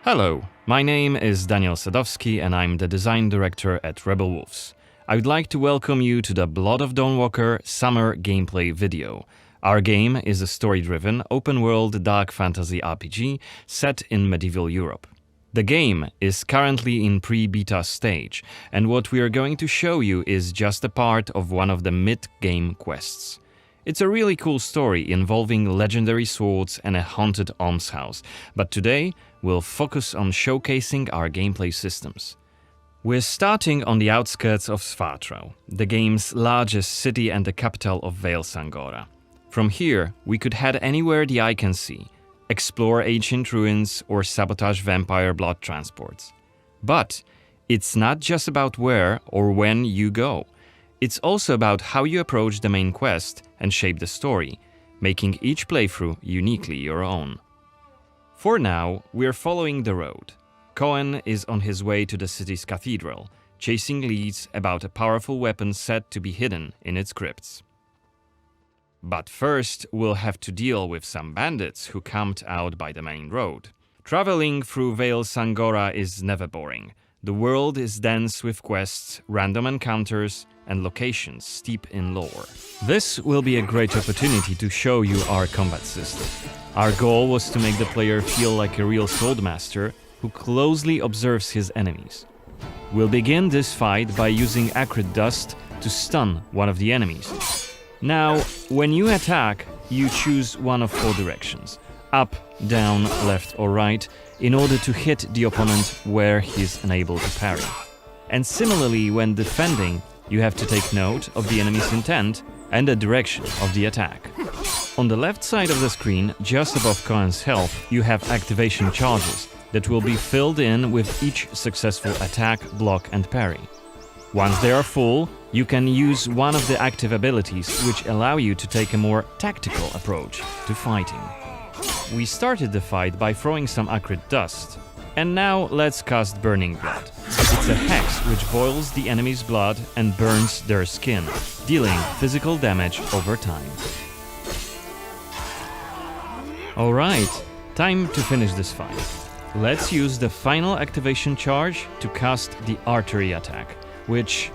Hello, my name is Daniel Sadowski and I'm the design director at Rebel Wolves. I would like to welcome you to the Blood of Dawnwalker summer gameplay video. Our game is a story-driven, open-world dark fantasy RPG set in medieval Europe. The game is currently in pre-beta stage, and what we are going to show you is just a part of one of the mid-game quests. It's a really cool story involving legendary swords and a haunted almshouse, but today we'll focus on showcasing our gameplay systems. We're starting on the outskirts of Svartrau, the game's largest city and the capital of Vale Sangora. From here, we could head anywhere the eye can see, explore ancient ruins or sabotage vampire blood transports. But it's not just about where or when you go. It's also about how you approach the main quest and shape the story, making each playthrough uniquely your own. For now, we're following the road. Cohen is on his way to the city's cathedral, chasing leads about a powerful weapon said to be hidden in its crypts. But first, we'll have to deal with some bandits who camped out by the main road. Traveling through Vale Sangora is never boring. The world is dense with quests, random encounters, and locations steep in lore. This will be a great opportunity to show you our combat system. Our goal was to make the player feel like a real swordmaster who closely observes his enemies. We'll begin this fight by using acrid dust to stun one of the enemies. Now, when you attack, you choose one of four directions: up, down, left or right, in order to hit the opponent where he's unable to parry. And similarly, when defending, you have to take note of the enemy's intent and the direction of the attack. On the left side of the screen, just above Cohen's health, you have activation charges that will be filled in with each successful attack, block and parry. Once they are full, you can use one of the active abilities which allow you to take a more tactical approach to fighting. We started the fight by throwing some acrid dust. And now let's cast Burning Blood. It's a hex which boils the enemy's blood and burns their skin, dealing physical damage over time. Alright, time to finish this fight. Let's use the final activation charge to cast the artery attack, which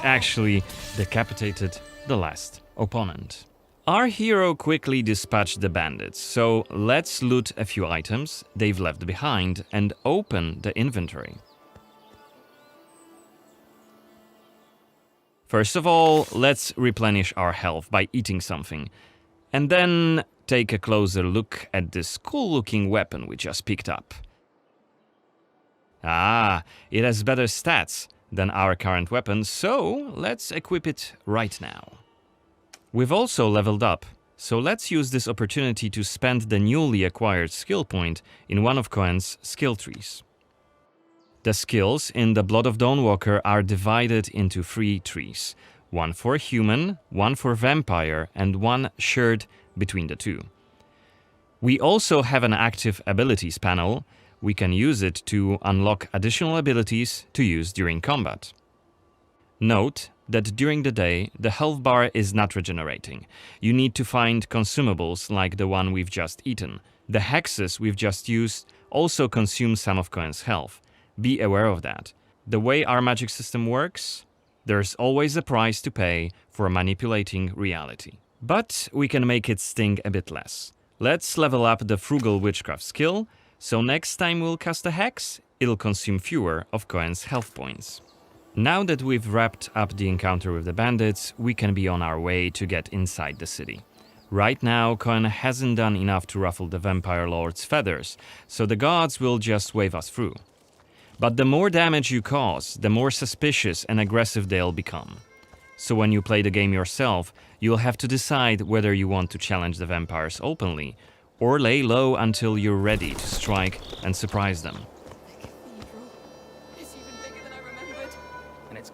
actually decapitated the last opponent. Our hero quickly dispatched the bandits, so let's loot a few items they've left behind and open the inventory. First of all, let's replenish our health by eating something, and then take a closer look at this cool-looking weapon we just picked up. It has better stats than our current weapon, so let's equip it right now. We've also leveled up, so let's use this opportunity to spend the newly acquired skill point in one of Cohen's skill trees. The skills in the Blood of Dawnwalker are divided into 3 trees, one for human, one for vampire, and one shared between the two. We also have an active abilities panel. We can use it to unlock additional abilities to use during combat. Note that during the day, the health bar is not regenerating. You need to find consumables like the one we've just eaten. The hexes we've just used also consume some of Cohen's health. Be aware of that. The way our magic system works, there's always a price to pay for manipulating reality. But we can make it sting a bit less. Let's level up the Frugal Witchcraft skill, so next time we'll cast a hex, it'll consume fewer of Cohen's health points. Now that we've wrapped up the encounter with the bandits, we can be on our way to get inside the city. Right now, Cohen hasn't done enough to ruffle the vampire lord's feathers, so the guards will just wave us through. But the more damage you cause, the more suspicious and aggressive they'll become. So when you play the game yourself, you'll have to decide whether you want to challenge the vampires openly, or lay low until you're ready to strike and surprise them.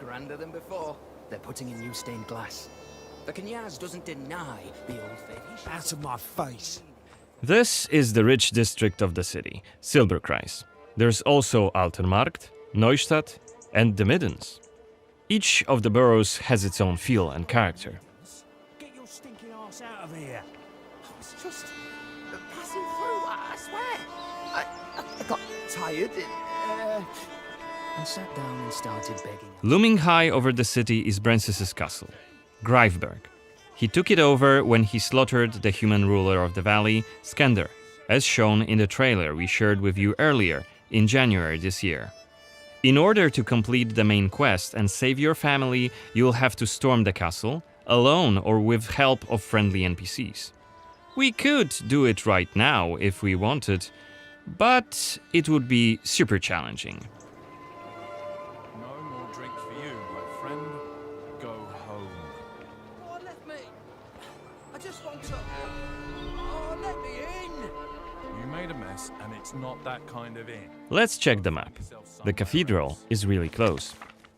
Grander than before. They're putting in new stained glass. The Knyaz doesn't deny the old faith. Out of my face. This is the rich district of the city, Silberkreis. There's also Altermarkt, Neustadt, and the Middens. Each of the boroughs has its own feel and character. Get your stinking ass out of here. I was just passing through, I swear. I got tired and sat down and started begging. Looming high over the city is Brances's castle, Greifberg. He took it over when he slaughtered the human ruler of the valley, Skender, as shown in the trailer we shared with you earlier in January this year. In order to complete the main quest and save your family, you'll have to storm the castle, alone or with help of friendly NPCs. We could do it right now if we wanted, but it would be super challenging. No more drink for you, my friend. Go home. Oh, let me. I just want to. Oh, let me in. You made a mess, and it's not that kind of inn. Let's check the map. The cathedral is really close.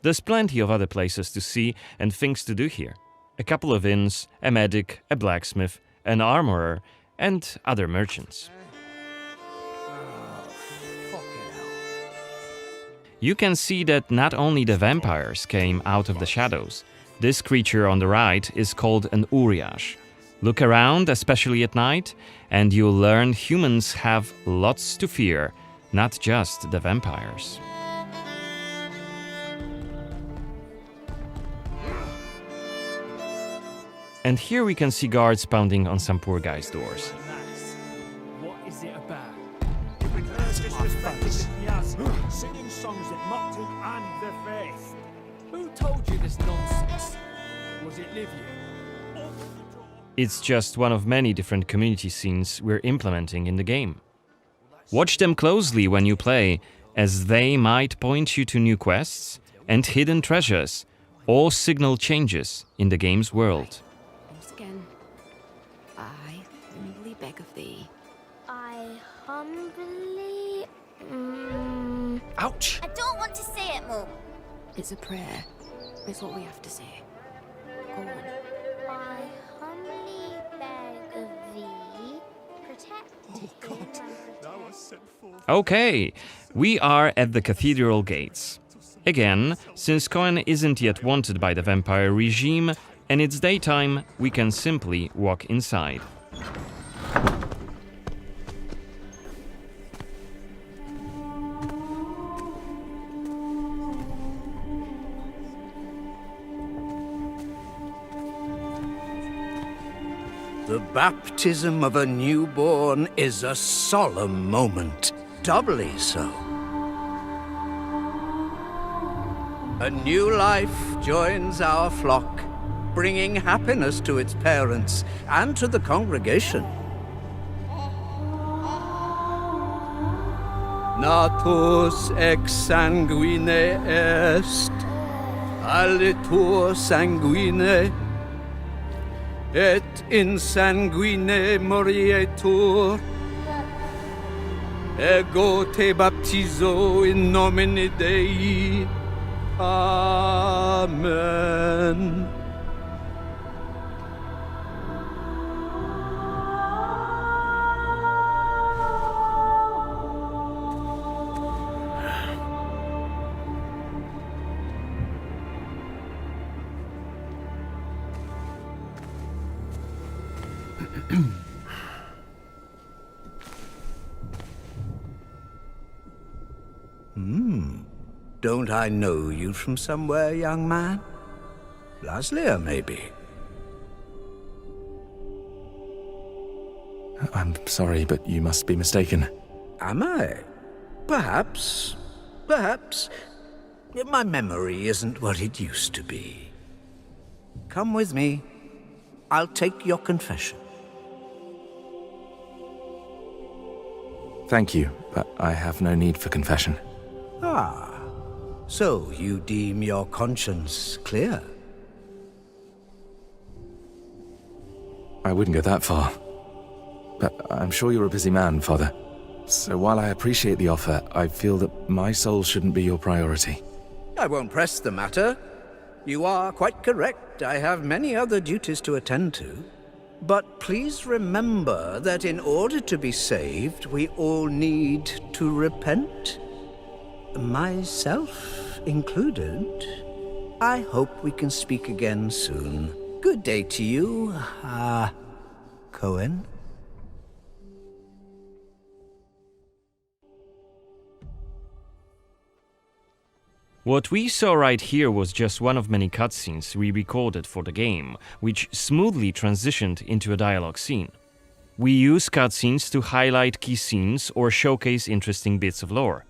There's plenty of other places to see and things to do here. A couple of inns, a medic, a blacksmith, an armorer, and other merchants. You can see that not only the vampires came out of the shadows. This creature on the right is called an Uriash. Look around, especially at night, and you'll learn humans have lots to fear, not just the vampires. And here we can see guards pounding on some poor guy's doors. What is it about? Disrespecting the Kniaz, singing songs that mocked him and the faith. Who told you this nonsense? Was it Livia? It's just one of many different community scenes we're implementing in the game. Watch them closely when you play, as they might point you to new quests and hidden treasures, or signal changes in the game's world. Once again, I humbly beg of thee. I humbly... Ouch! I don't want to say it, Mum. It's a prayer. It's what we have to say. Go on. I humbly beg of thee, protect thee and protect. Okay, we are at the cathedral gates. Again, since Cohen isn't yet wanted by the vampire regime, and it's daytime, we can simply walk inside. The baptism of a newborn is a solemn moment, doubly so. A new life joins our flock, bringing happiness to its parents and to the congregation. Natus ex sanguine est, alitur sanguine, et in sanguine morietur. Ego te baptizo in nomine Dei. Amen. Don't I know you from somewhere, young man? Laslia, maybe? I'm sorry, but you must be mistaken. Am I? Perhaps. Perhaps. My memory isn't what it used to be. Come with me. I'll take your confession. Thank you, but I have no need for confession. Ah. So you deem your conscience clear? I wouldn't go that far. But I'm sure you're a busy man, Father. So while I appreciate the offer, I feel that my soul shouldn't be your priority. I won't press the matter. You are quite correct. I have many other duties to attend to. But please remember that in order to be saved, we all need to repent. Myself included. I hope we can speak again soon. Good day to you, Cohen? What we saw right here was just one of many cutscenes we recorded for the game, which smoothly transitioned into a dialogue scene. We use cutscenes to highlight key scenes or showcase interesting bits of lore.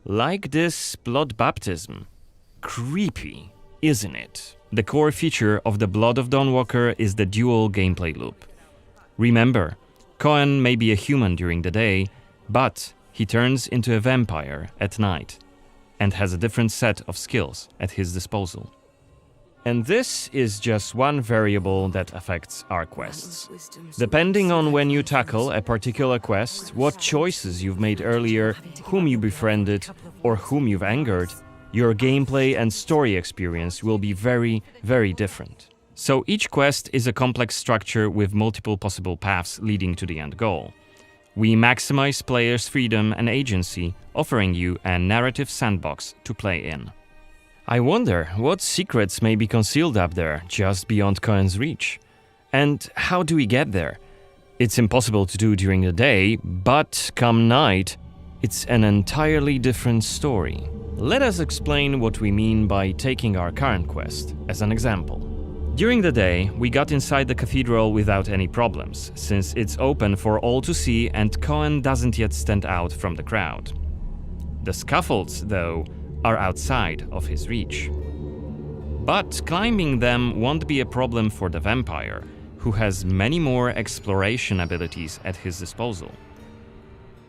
Like this blood baptism. Creepy, isn't it? The core feature of the Blood of Dawnwalker is the dual gameplay loop. Remember, Cohen may be a human during the day, but he turns into a vampire at night and has a different set of skills at his disposal. And this is just one variable that affects our quests. Depending on when you tackle a particular quest, what choices you've made earlier, whom you befriended, or whom you've angered, your gameplay and story experience will be very, very different. So each quest is a complex structure with multiple possible paths leading to the end goal. We maximize players' freedom and agency, offering you a narrative sandbox to play in. I wonder what secrets may be concealed up there, just beyond Cohen's reach. And how do we get there? It's impossible to do during the day, but come night, it's an entirely different story. Let us explain what we mean by taking our current quest as an example. During the day, we got inside the cathedral without any problems, since it's open for all to see and Cohen doesn't yet stand out from the crowd. The scaffolds, though, are outside of his reach. But climbing them won't be a problem for the vampire, who has many more exploration abilities at his disposal.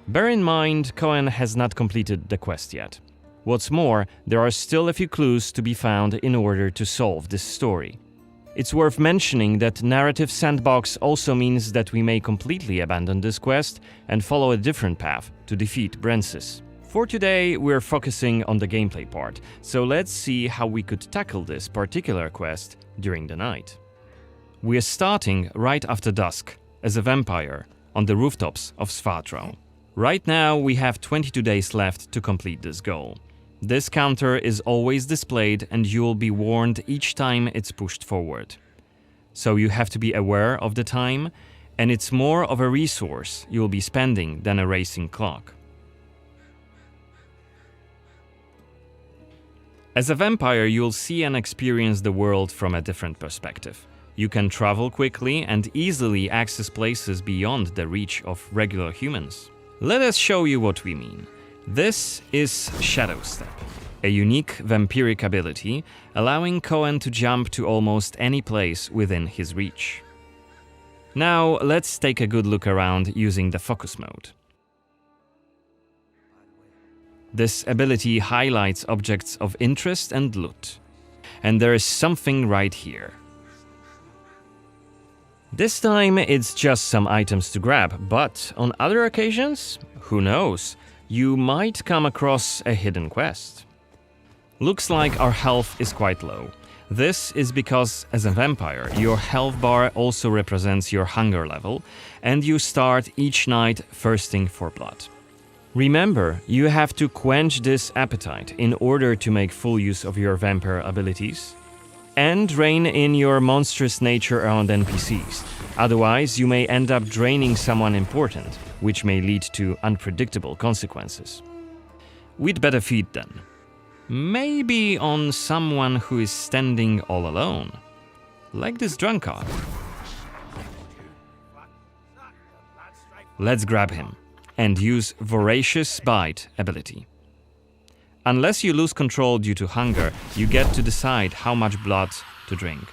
Bear in mind, Cohen has not completed the quest yet. What's more, there are still a few clues to be found in order to solve this story. It's worth mentioning that narrative sandbox also means that we may completely abandon this quest and follow a different path to defeat Brensis. For today, we're focusing on the gameplay part, so let's see how we could tackle this particular quest during the night. We're starting right after dusk, as a vampire, on the rooftops of Svatro. Right now, we have 22 days left to complete this goal. This counter is always displayed and you'll be warned each time it's pushed forward. So you have to be aware of the time, and it's more of a resource you'll be spending than a racing clock. As a vampire, you'll see and experience the world from a different perspective. You can travel quickly and easily access places beyond the reach of regular humans. Let us show you what we mean. This is Shadow Step, a unique vampiric ability allowing Cohen to jump to almost any place within his reach. Now let's take a good look around using the focus mode. This ability highlights objects of interest and loot. And there is something right here. This time it's just some items to grab, but on other occasions, who knows, you might come across a hidden quest. Looks like our health is quite low. This is because, as a vampire, your health bar also represents your hunger level, and you start each night thirsting for blood. Remember, you have to quench this appetite in order to make full use of your vampire abilities, and rein in your monstrous nature around NPCs. Otherwise, you may end up draining someone important, which may lead to unpredictable consequences. We'd better feed then. Maybe on someone who is standing all alone. Like this drunkard. Let's grab him and use Voracious Bite ability. Unless you lose control due to hunger, you get to decide how much blood to drink.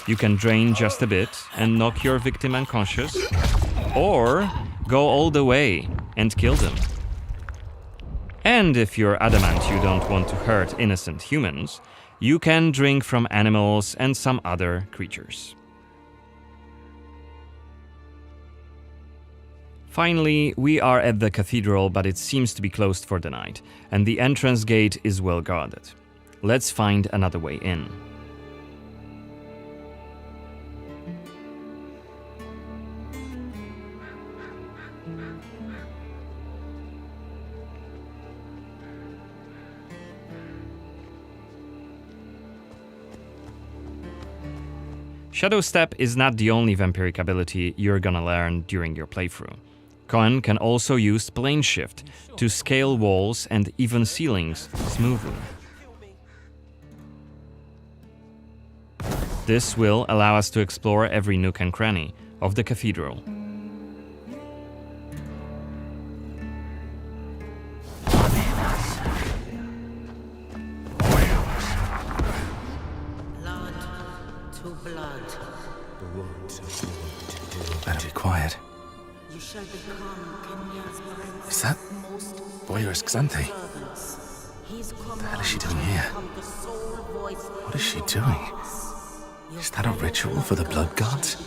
You can drain just a bit and knock your victim unconscious, or go all the way and kill them. And if you're adamant you don't want to hurt innocent humans, you can drink from animals and some other creatures. Finally, we are at the cathedral, but it seems to be closed for the night, and the entrance gate is well guarded. Let's find another way in. Shadow Step is not the only vampiric ability you're gonna learn during your playthrough. Cohen can also use plane shift to scale walls and even ceilings smoothly. This will allow us to explore every nook and cranny of the cathedral. Better be quiet. Is that voyeurist Xanthi? What the hell is she doing here? What is she doing? Is that a ritual for the blood gods?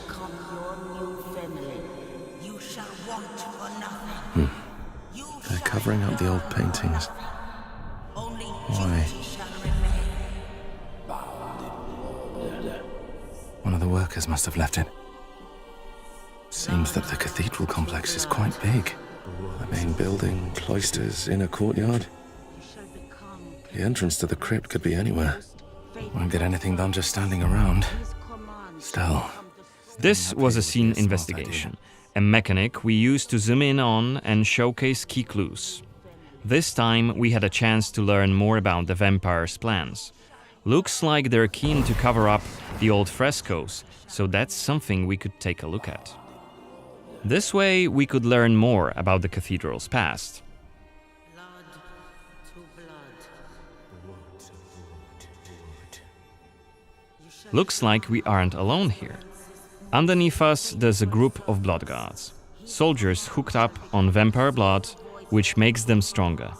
They're covering up the old paintings. Why? One of the workers must have left it. Seems that the cathedral complex is quite big. The main building, cloisters, inner courtyard. The entrance to the crypt could be anywhere. Won't get anything done just standing around. Still. This was a scene investigation, a mechanic we used to zoom in on and showcase key clues. This time we had a chance to learn more about the vampire's plans. Looks like they're keen to cover up the old frescoes, so that's something we could take a look at. This way we could learn more about the cathedral's past. Looks like we aren't alone here. Underneath us there's a group of blood guards, soldiers hooked up on vampire blood, which makes them stronger,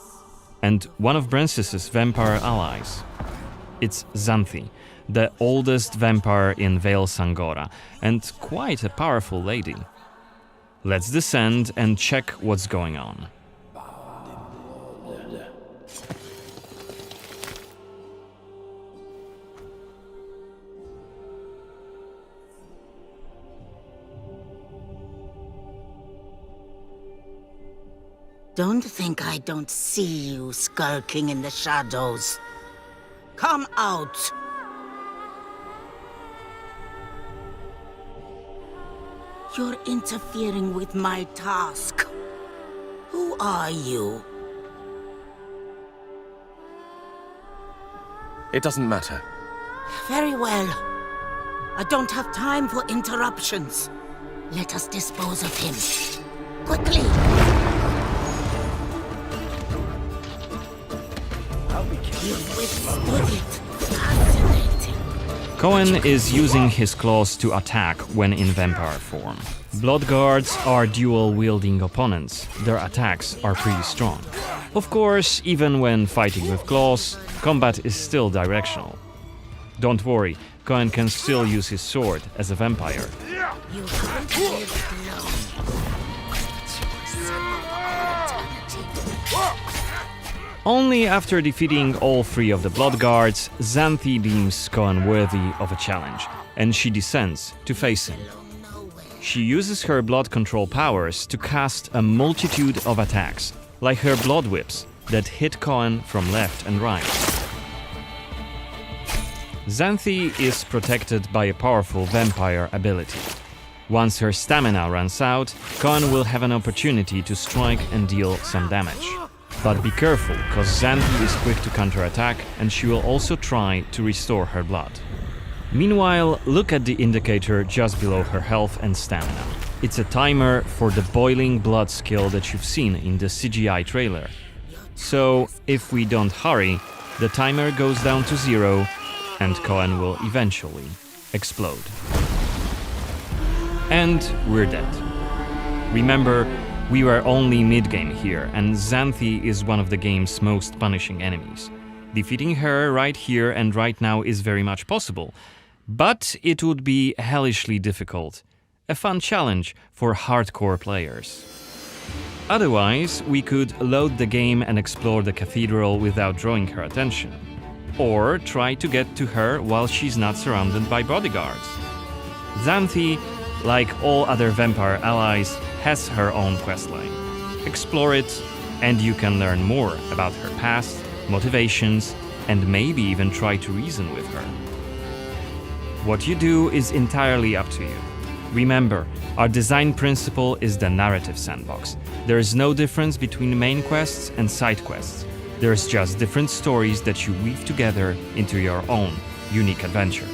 and one of Brances's vampire allies. It's Xanthi, the oldest vampire in Vale Sangora, and quite a powerful lady. Let's descend and check what's going on. Don't think I don't see you skulking in the shadows. Come out! You're interfering with my task. Who are you? It doesn't matter. Very well. I don't have time for interruptions. Let us dispose of him. Quickly! You've withstood it. Fascinating. Cohen is using his claws to attack when in vampire form. Blood guards are dual-wielding opponents. Their attacks are pretty strong. Of course, even when fighting with claws, combat is still directional. Don't worry, Cohen can still use his sword as a vampire. You haven't lived long. Only after defeating all three of the blood guards, Xanthi deems Cohen worthy of a challenge, and she descends to face him. She uses her blood control powers to cast a multitude of attacks, like her blood whips that hit Cohen from left and right. Xanthi is protected by a powerful vampire ability. Once her stamina runs out, Cohen will have an opportunity to strike and deal some damage. But be careful, cause Xanthi is quick to counterattack and she will also try to restore her blood. Meanwhile, look at the indicator just below her health and stamina. It's a timer for the boiling blood skill that you've seen in the CGI trailer. So, if we don't hurry, the timer goes down to 0 and Cohen will eventually explode. And we're dead. Remember, we were only mid-game here, and Xanthi is one of the game's most punishing enemies. Defeating her right here and right now is very much possible, but it would be hellishly difficult. A fun challenge for hardcore players. Otherwise, we could load the game and explore the cathedral without drawing her attention. Or try to get to her while she's not surrounded by bodyguards. Xanthi, like all other vampire allies, has her own questline. Explore it, and you can learn more about her past, motivations, and maybe even try to reason with her. What you do is entirely up to you. Remember, our design principle is the narrative sandbox. There is no difference between main quests and side quests. There's just different stories that you weave together into your own unique adventure.